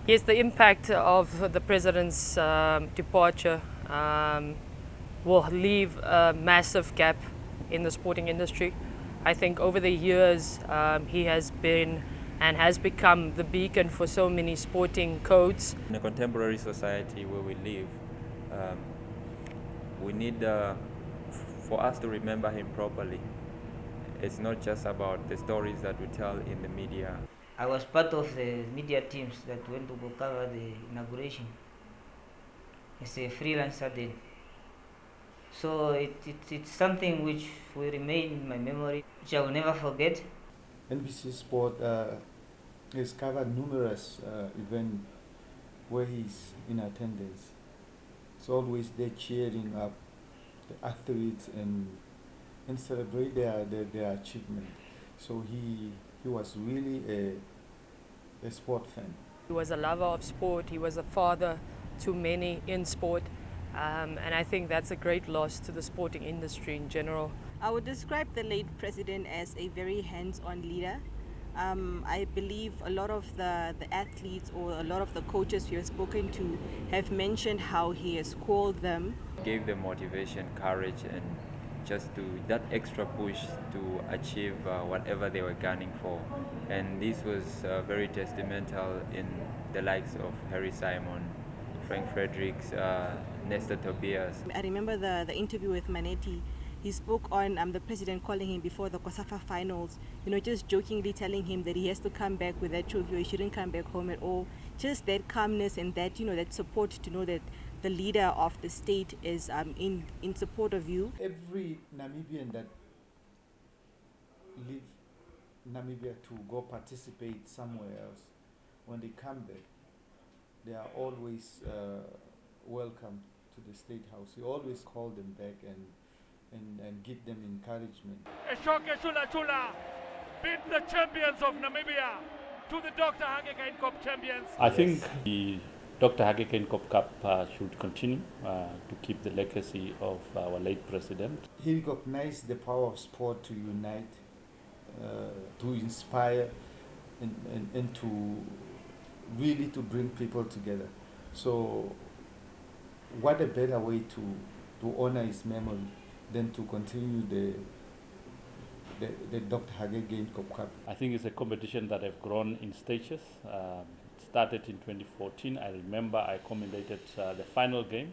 Yes, the impact of the president's departure will leave a massive gap in the sporting industry. I think over the years he has been and has become the beacon for so many sporting codes. In a contemporary society where we live, um, we need for us to remember him properly. It's not just about the stories that we tell in the media. I was part of the media teams that went to go cover the inauguration as a freelancer then. So it's something which will remain in my memory, which I will never forget. NBC Sport has covered numerous events where he's in attendance. It's always there cheering up the athletes and celebrate their achievement. So he was really a sport fan. He was a lover of sport, he was a father to many in sport, and I think that's a great loss to the sporting industry in general. I would describe the late president as a very hands-on leader. I believe a lot of the athletes or a lot of the coaches we have spoken to have mentioned how he has called them. Gave them motivation, courage, and just to that extra push to achieve whatever they were gunning for. And this was very testamental in the likes of Harry Simon, Frank Fredericks, Nestor Tobias. I remember the interview with Manetti. He spoke on the president calling him before the COSAFA finals, just jokingly telling him that he has to come back with that trophy or he shouldn't come back home at all. Just that calmness and that, that support to know that the leader of the state is in support of you. Every Namibian that leave Namibia to go participate somewhere else, when they come back, they are always welcome to the State House. He always call them back and give them encouragement. Eshoke Chula Chula beat the champions of Namibia to the Dr. Geingob champions. I think the Dr. Geingob Cup should continue to keep the legacy of our late president. He recognized the power of sport to unite, to inspire, and to really to bring people together. So what a better way to honor his memory than to continue the Dr. Geingob Cup. I think it's a competition that have grown in stages. Started in 2014. I remember I commentated the final game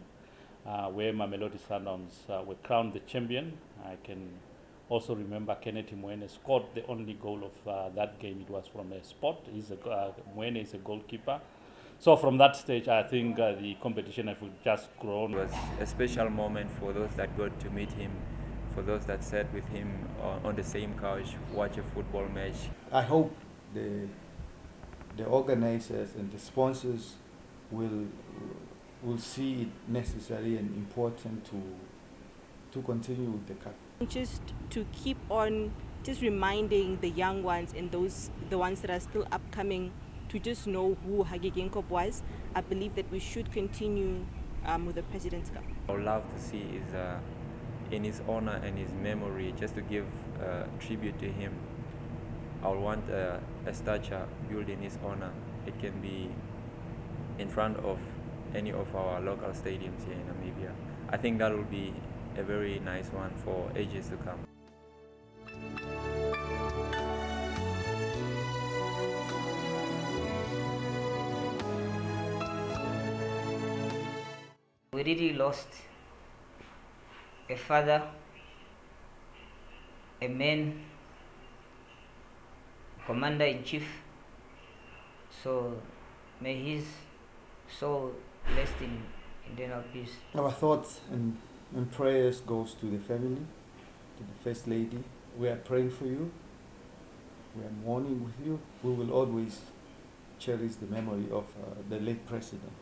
where Mamelodi Sundowns were crowned the champion. I can also remember Kenneth Mwene scored the only goal of that game. It was from a spot. Mwene is a goalkeeper. So from that stage, I think the competition has just grown. It was a special moment for those that got to meet him, for those that sat with him on the same couch, watch a football match. I hope the organizers and the sponsors will see it necessary and important to continue with the cup. Just to keep on just reminding the young ones and the ones that are still upcoming to just know who Hage Geingob was. I believe that we should continue with the President's Cup. I would love to see is in his honor and his memory, just to give tribute to him. I would want a statue built in his honor. It can be in front of any of our local stadiums here in Namibia. I think that will be a very nice one for ages to come. We really lost a father, a man, commander-in-chief. So may his soul rest in eternal peace. Our thoughts and prayers goes to the family, to the First Lady. We are praying for you. We are mourning with you. We will always cherish the memory of the late president.